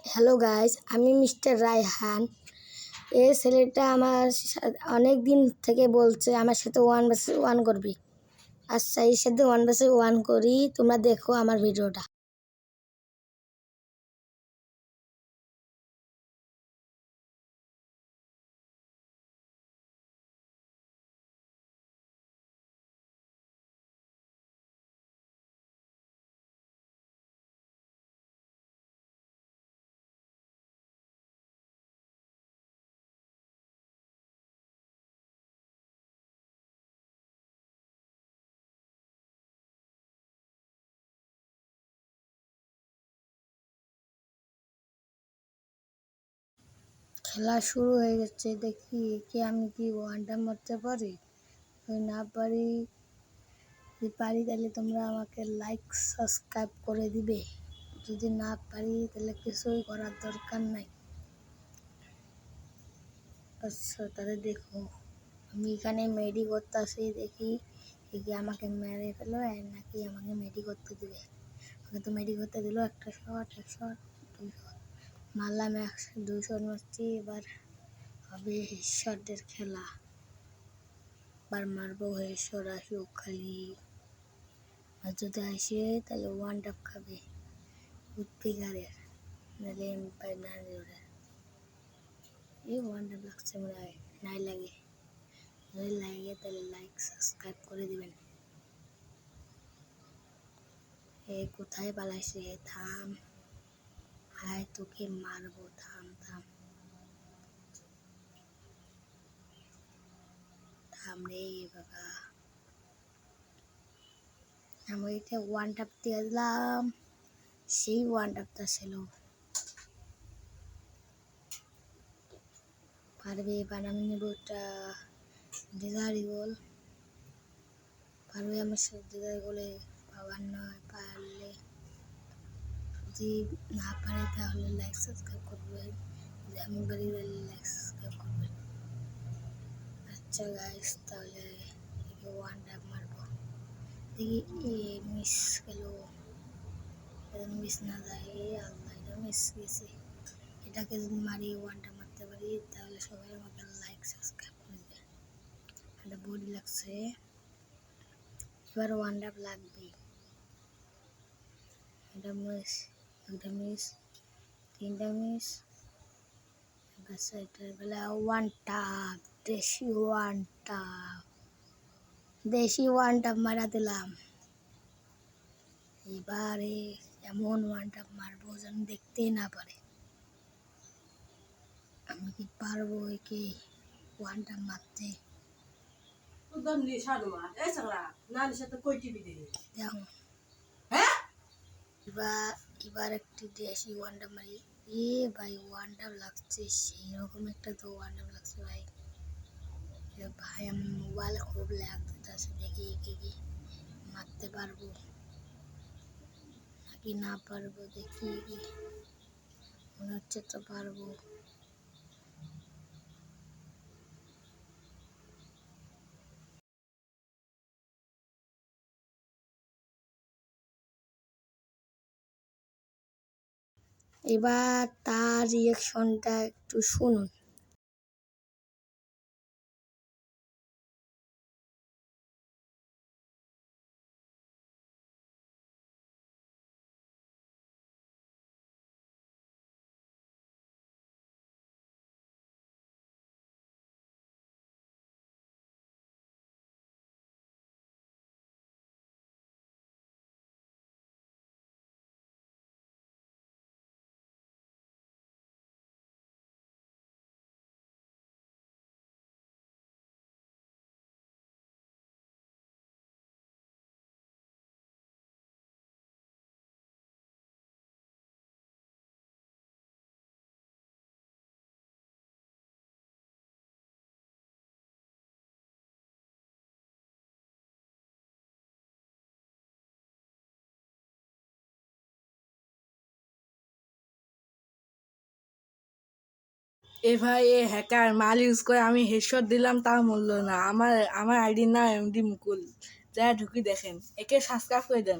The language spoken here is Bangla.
হ্যালো গাইস, আমি মিস্টার রায়হান। এই ছেলেটা আমার অনেক দিন থেকে বলছে আমার সাথে 1 vs 1 করবি। আচ্ছা, এর সাথে 1 vs 1 করি। তোমরা দেখো আমার ভিডিওটা। খেলা শুরু হয়ে গেছে। দেখি আমি কি ওয়ানটা মারতে পারি। যদি না পারি তাহলে তোমরা আমাকে লাইক সাবস্ক্রাইব করে দিবে। যদি না পারি তাহলে কিছুই করার দরকার নাই। আচ্ছা, তাহলে দেখো আমি এখানে মেডি করতেছি। দেখি আমাকে মেরে ফেলো নাকি আমাকে মেডি করতে দিবে। আমাকে তো মেডি করতে দিল। একটা শট, 200 মারলাম, 200 মারছি। এবার হবে হেডশটের খেলা। এবার মারবো হেডশট। আসুক খালি, আর যদি আসে তাহলে ওয়ান ট্যাপ খাবে উৎপিকারের, নাহলে এমপাই না ওরা। এই ওয়ান ট্যাপ লাগছে মনে হয়, নাই লাগে। যদি লাগে তাহলে লাইক সাবস্ক্রাইব করে দিবেন। এ কোথায় পালাইছে? থাম, হায় তোকে মারবো। থাম থাম থাম রে বাবা। আমি এটা ওয়ান ট্যাপ দিয়ে দিলাম। সেই ওয়ান ট্যাপটা ছিল। পারবে এবার আমি নেব একটা ডিজারি গোল। পারবে আমার সাথে ডিজারি গোলে পাওয়ার নয়। পারলে, যদি না পারে তাহলে লাইক সাবস্ক্রাইব করবেন। যদি আমি পারি তাহলে লাইক সাবস্ক্রাইব করবেন। আচ্ছা গাইস, তাহলে ওয়ান ট্যাপ মারবো। দেখি মিস গেল। মিস না যায়। আল্লাহ, এটা মিস গেছে। এটাকে যদি মারি ওয়ানটা মারতে পারি তাহলে সবাই আমাকে লাইক সাবস্ক্রাইব করে দেবে। এটা বডি লাগছে। এবার ওয়ান ট্যাপ লাগবে। এটা মিস, একটা মিস, 3টা মিস। বাস এটার বেলা ওয়ান ট্যাপ, দেশি ওয়ান ট্যাপ, দেশি ওয়ান ট্যাপ মারা দিলাম। এবারে এমন ওয়ান ট্যাপ মারবো যেন দেখতে না পারে। আমি কি পারবো একে ওয়ান ট্যাপ মারতে? দেখো এবার একটি দেশি ওয়ান ট্যাপ মারি। ভাই ওয়ান ট্যাপ লাগছে, সেই রকম একটা তো ওয়ান ট্যাপ লাগছে ভাই। ভাই আমার মোবাইলে খুব ল্যাগ দিতেছে। দেখি কি মারতে পারবো নাকি না পারবো। দেখি মনে হচ্ছে তো পারবো। এবার তার রিয়াকশনটা একটু শুনুন। ভাই, এ হ্যাকার মাল ইউজ করে আমি হেডশট দিলাম, তা মূল্য না। আমার আইডির নাম এমডি মুকুল। যা ঢুকি দেখেন। একে সাবস্ক্রাইব করে দেন।